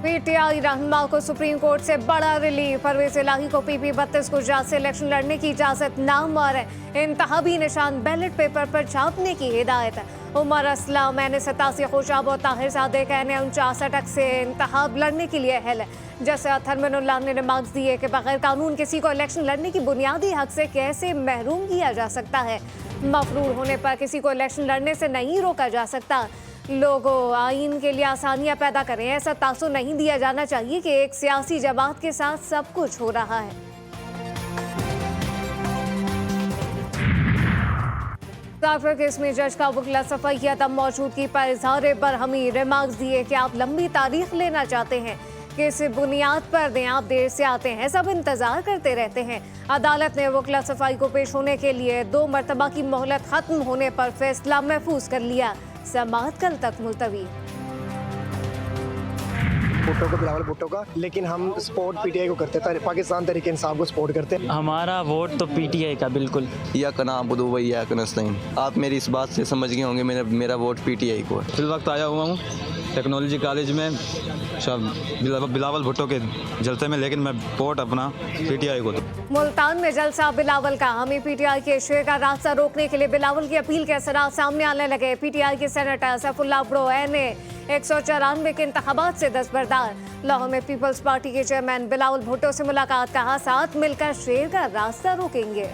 PTI रहनुमा को supreme court से बड़ा रिलीफ। परवेज इलाही को पीपी 32 गुजरात से इलेक्शन लड़ने की इजाजत न और इंतहाबी निशान बैलेट पेपर पर छापने की हिदायत। उमर असलम, N87 खुशाब और ताहिर सादिक N49 से इंतहाब लड़ने के लिए अहल है। जैसे अथरमनुल्लाह ने रिमार्क्स दिए कि बगैर कानून किसी को इलेक्शन लड़ने की बुनियादी हक से कैसे महरूम किया जा सकता है। मफरूर होने पर किसी को इलेक्शन लड़ने से नहीं रोका जा सकता। लोगों आइन के लिए आसानियां पैदा करें, ऐसा तासुर नहीं दिया जाना चाहिए कि एक सियासी जमात के साथ सब कुछ हो रहा है। जाफर केस में जज का वकील सफाई की अदम मौजूदगी पर इजहार बरहमी। रिमार्क्स दिए कि आप लंबी तारीख लेना चाहते हैं, किस बुनियाद पर दें, आप देर से आते हैं, सब इंतजार करते रहते हैं। अदालत ने वकील सफाई को पेश होने के लिए 2 मरतबा की मोहलत खत्म होने पर फैसला महफूज कर लिया। समाअत कल तक मुलतवी। भुट्टो को बिलावल भुट्टो का, लेकिन हम सपोर्ट पीटीआई को करते थे, पाकिस्तान तहरीक इंसाफ को सपोर्ट करते हैं। हमारा वोट तो पीटीआई का बिल्कुल। या कना बुदू भाई या कनस्तीन, आप मेरी इस बात से समझ गए होंगे, मेरा वोट पीटीआई को है। इस वक्त आया हुआ हूँ टेक्नोलॉजी कॉलेज में बिलावल भुट्टो के जलसे में, लेकिन मैं वोट अपना पीटीआई को दूँ। मुल्तान में जलसा बिलावल का। हमें पीटीआई के शेर का रास्ता रोकने के लिए बिलावल की अपील के असरात सामने आने लगे। पीटीआई के सेनेटर सैफुल्लाह अब्रो N194 के इंतखाबात से दस्तबरदार। लाहौर में पीपल्स पार्टी के चेयरमैन बिलावल भुट्टो से मुलाकात, कहा साथ मिलकर शेर का रास्ता रोकेंगे।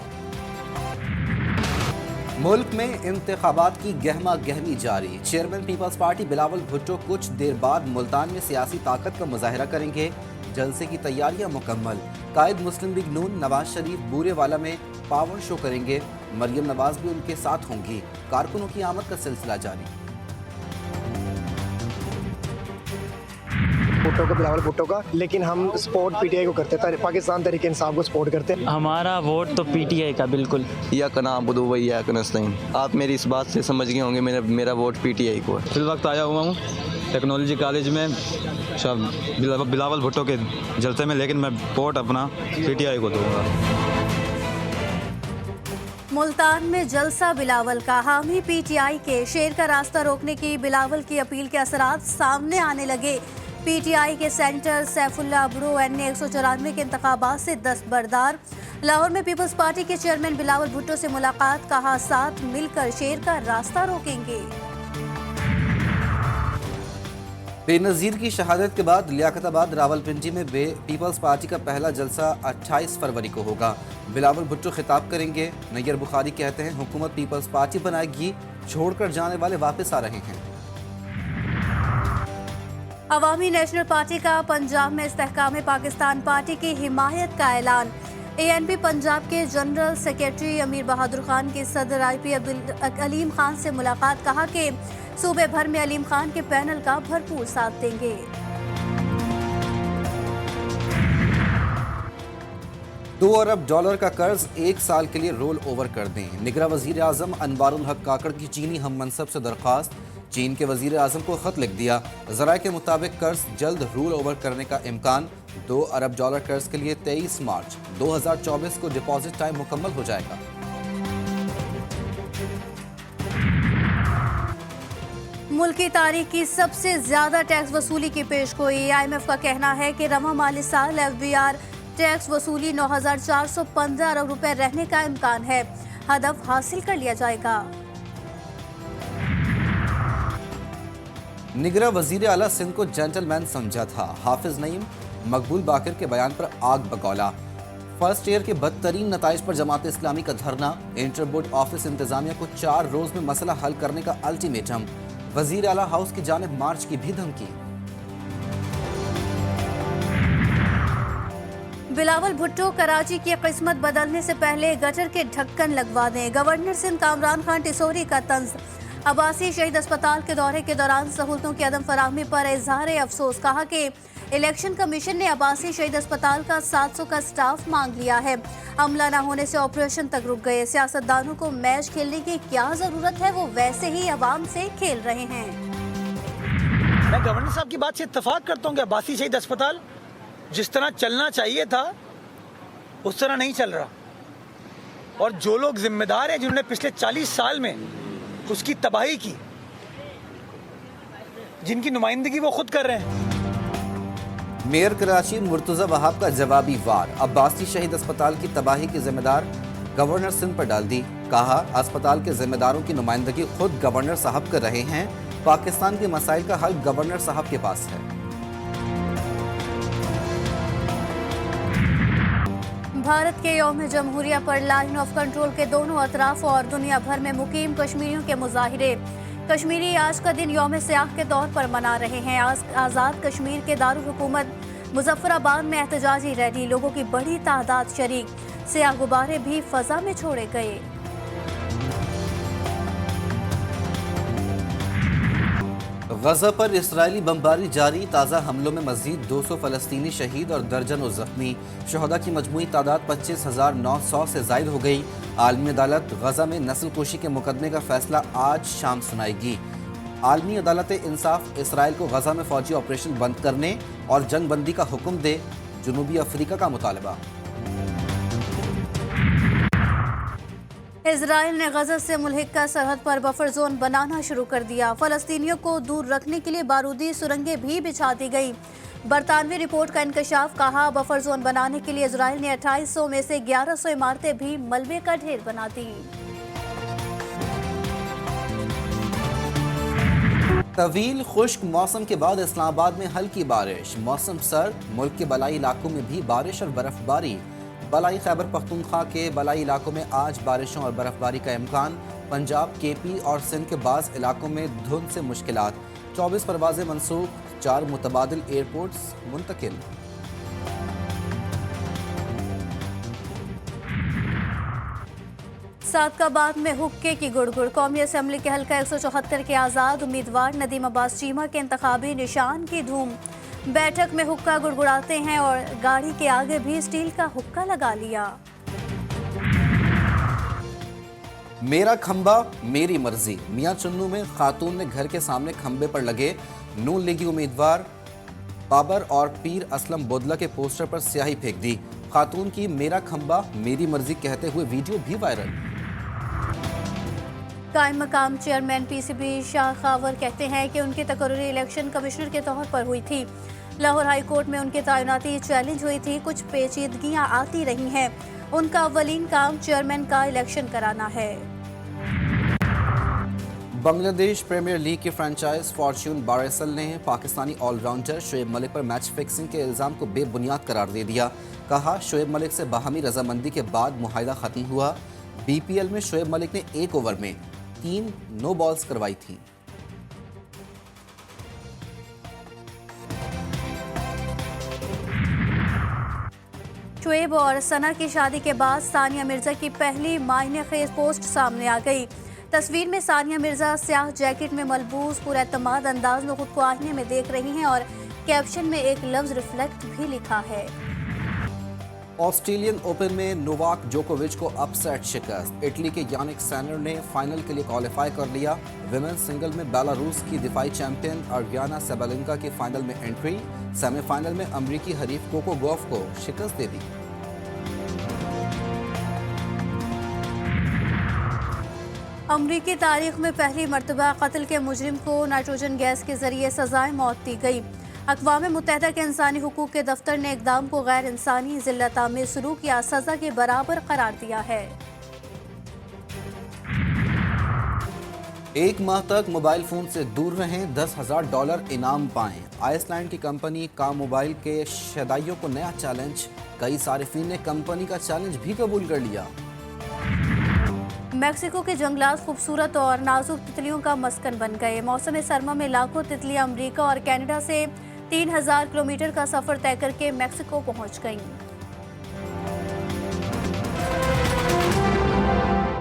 मुल्क में इंतखाबात की गहमा गहमी जारी। चेयरमैन पीपल्स पार्टी बिलावल भुट्टो कुछ देर बाद मुल्तान में सियासी ताकत का मुजाहरा करेंगे। जलसे की तैयारियां मुकम्मल। कायद मुस्लिम लीग नून नवाज शरीफ बूरेवाला में पावर शो करेंगे। मरियम नवाज भी उनके साथ होंगी। कारकुनों की आमद का सिलसिला जारी। भुट्टो को बिलावल भुट्टो का, लेकिन हम सपोर्ट पीटीआई को करते थे, पाकिस्तान तहरीक इंसाफ को सपोर्ट करते हैं। हमारा वोट तो पीटीआई का बिल्कुल। या कना बुदू भाई या कनस्तीन, आप मेरी इस बात से समझ गए होंगे, मेरा वोट पीटीआई को है। इस वक्त आया हुआ हूँ टेक्नोलॉजी कॉलेज में बिलावल भुट्टो के जलसे में, लेकिन मैं वोट अपना पीटीआई को दूँगा। मुल्तान में जलसा बिलावल का। हामी पीटीआई के शेर का रास्ता रोकने की बिलावल की अपील के असरात सामने आने लगे। पीटीआई के सेंटर सैफुल्लाह अब्रो N194 के इंतखाबात से दस्तबरदार। लाहौर में पीपल्स पार्टी के चेयरमैन बिलावल भुट्टो से मुलाकात, कहा साथ मिलकर शेर का रास्ता रोकेंगे। बेनज़ीर की शहादत के बाद लियाकताबाद रावलपिंडी में पीपल्स पार्टी का पहला जलसा 28 फरवरी को होगा। बिलावल भुट्टो खिताब करेंगे। नैयर बुखारी कहते हैं हुकूमत पीपल्स पार्टी बनाएगी, छोड़कर जाने वाले वापस आ रहे हैं। अवामी नेशनल पार्टी का पंजाब में इस्तेहकाम पाकिस्तान पार्टी की हिमायत का ऐलान। ANP पंजाब के जनरल सेक्रेटरी अमीर बहादुर खान के सदर IP अलीम खान से मुलाकात, कहा कि सूबे भर में अलीम खान के पैनल का भरपूर साथ देंगे। $2 अरब का कर्ज 1 साल के लिए रोल ओवर कर दें। निगरा वजीर आजम अनवारुल हक काकड़ की चीनी हम मनसब से दरख्वास्त। चीन के वजीर आजम को खत लिख दिया। ज़राए के मुताबिक कर्ज जल्द रोल ओवर करने का इम्कान। $2 अरब कर्ज के लिए 23 मार्च 2024 को डिपॉजिट टाइम मुकम्मल हो जाएगा। मुल्की तारीख की सबसे ज्यादा टैक्स वसूली की पेशगोई। IMF का कहना है कि रवा माली साल FBR टैक्स वसूली 9,415 अरब रुपए रहने का इम्कान है। हदफ हासिल कर लिया जाएगा। निगरा वजीर आला सिंध को जेंटलमैन समझा था। हाफिज नईम मकबूल बाकर के बयान पर आग बगौला। फर्स्ट ईयर के बदतरीन नताइज पर जमात इस्लामी का धरना। इंटर बोर्ड ऑफिस इंतजामिया को 4 रोज में मसला हल करने का अल्टीमेटम। वजीर आला हाउस की जानिब मार्च की भी धमकी। बिलावल भुट्टो, कराची की किस्मत बदलने से पहले गटर के ढक्कन लगवा दें। गवर्नर सिंध कामरान खान टिसोरी का तंज। अब्बासी शहीद अस्पताल के दौरे के दौरान सहूलतों की अदम फराहमी पर इजहार अफसोस, कहा कि इलेक्शन कमीशन ने अब्बासी शहीद अस्पताल का 700 का स्टाफ मांग लिया है। अमला न होने से ऑपरेशन तक रुक गए। सियासतदानों को मैच खेलने की क्या जरूरत है, वो वैसे ही अवाम से खेल रहे हैं। मैं गवर्नर साहब की बात से इत्तेफाक करता हूँ कि अब्बासी शहीद अस्पताल जिस तरह चलना चाहिए था उस तरह नहीं चल रहा, और जो लोग जिम्मेदार हैं जिन्होंने पिछले 40 साल में उसकी तबाही की, जिनकी नुमाइंदगी वो खुद कर रहे हैं, मेयर कराची मुर्तज़ा वहाब का जवाबी वार, अब्बासी शहीद अस्पताल की तबाही की जिम्मेदार गवर्नर सिंध पर डाल दी। कहा, अस्पताल के जिम्मेदारों की नुमाइंदगी खुद गवर्नर साहब कर रहे हैं। पाकिस्तान के मसाइल का हल गवर्नर साहब के पास है। भारत के यौम जमहूरिया पर लाइन ऑफ कंट्रोल के दोनों अतराफ और दुनिया भर में मुकीम कश्मीरियों के मुजाहिरे। कश्मीरी आज का दिन यौम सियाह के तौर पर मना रहे हैं। आज आज़ाद कश्मीर के दारुल हुकूमत मुजफ्फराबाद में एहतजाजी रैली, लोगों की बड़ी तादाद शरीक, सियाह गुब्बारे भी फजा में छोड़े गए। गजा पर इसराइली बमबारी जारी, ताज़ा हमलों में मजीद 200 फ़लस्तीनी शहीद और दर्जनों जख्मी। शहदा की मजमूई तादाद 25,900 से जायद हो गई। आलमी अदालत गजा में नस्ल कुशी के मुकदमे का फैसला आज शाम सुनाएगी। आलमी अदालत इंसाफ इसराइल को गजा में फौजी ऑपरेशन बंद करने और जंग बंदी का हुक्म दे, जनूबी अफ्रीका का मुतालबा। इजराइल ने गजा से मुल्हिका सरहद पर बफर जोन बनाना शुरू कर दिया। फलस्तीनियों को दूर रखने के लिए बारूदी सुरंगें भी बिछा दी गई। बरतानवी रिपोर्ट का इंकशाफ, कहा बफर जोन बनाने के लिए इजराइल ने 2800 में से 1100 इमारतें भी मलबे का ढेर बना दी। तवील खुश्क मौसम के बाद इस्लामाबाद में हल्की बारिश, मौसम सर्द, मुल्क के बलाई इलाकों में भी बारिश और बर्फबारी। बलाई खैबर पख्तूनख्वा के बलाई इलाकों में आज बारिशों और बर्फबारी का इम्कान। पंजाब, केपी और सिंध के बाज़ इलाकों में धुंध से मुश्किलात। 24 परवाज़ें मनसूख, 4 मुतबादिल एयरपोर्ट्स मुंतकिल। सादकाबाद में हुक्के की गुड़गुड़, कौमी असम्बली के हल्का 174 के आज़ाद उम्मीदवार नदीम अब्बास चीमा के इंतखाबी निशान की धूम। बैठक में हुक्का गुड़गुड़ाते हैं और गाड़ी के आगे भी स्टील का हुक्का लगा लिया। मेरा खंबा मेरी मर्जी, मियां चुन्नू में खातून ने घर के सामने खंबे पर लगे नून लीगी उम्मीदवार बाबर और पीर असलम बोदला के पोस्टर पर स्याही फेंक दी। खातून की मेरा खंबा मेरी मर्जी कहते हुए वीडियो भी वायरल। कायम मकाम चेयरमैन पीसीबी शाह खावर कहते हैं कि उनकी तकर्री इलेक्शन कमिश्नर के तौर पर हुई थी। लाहौर हाई कोर्ट में उनकी तैनाती चैलेंज हुई थी, कुछ पेचीदगियां आती रही हैं। उनका अव्वलीन काम चेयरमैन का इलेक्शन कराना है। बांग्लादेश प्रीमियर लीग के फ्रेंचाइज फॉर्च्यून बारेसल ने पाकिस्तानी ऑलराउंडर शोएब मलिक पर मैच फिक्सिंग के इल्ज़ाम को बेबुनियाद करार दे दिया। कहा, शोएब मलिक से बाहमी रजामंदी के बाद मुआहिदा खत्म हुआ। बीपीएल में शोएब मलिक ने 1 ओवर में 3 नो बॉल्स करवाई थी। शोएब और सना की शादी के बाद सानिया मिर्जा की पहली मायने खेज पोस्ट सामने आ गई। तस्वीर में सानिया मिर्जा स्याह जैकेट में मलबूस पुरएतमाद अंदाज में खुद को आईने में देख रही हैं और कैप्शन में एक लफ्ज रिफ्लेक्ट भी लिखा है। ऑस्ट्रेलियन ओपन में नोवाक जोकोविच को अपसेट शिकस्त। इटली के यानिक सिनर ने फाइनल के लिए क्वालिफाई कर लिया। विमेंस सिंगल में बेलारूस की दिफाई चैंपियन अरियाना सेबालेंका की फाइनल में एंट्री। सेमीफाइनल में अमरीकी हरीफ कोको गॉफ को शिकस्त दे दी। अमरीकी तारीख में पहली मरतबा कत्ल के मुजरिम को नाइट्रोजन गैस के जरिए सजाए मौत दी गई। अक़वाम मुत्तहिदा के इंसानी हुकूक के दफ्तर ने इक़दाम को गैर इंसानी ज़िल्लत-आमेज़ सलूक या सज़ा के बराबर करार दिया है। 1 माह तक मोबाइल फ़ोन से दूर रहें, $10,000 इनाम पाएं। आइसलैंड की कंपनी का मोबाइल के शदाइयों को नया चैलेंज। कई सारिफीन ने कंपनी का चैलेंज भी कबूल कर लिया। मेक्सिको के जंगलात खूबसूरत और नाजुक तितलियों का मस्कन बन गए। मौसम सरमा में लाखों तितलियां अमेरिका और कनाडा से 3000 किलोमीटर का सफर तय करके मेक्सिको पहुंच गईं।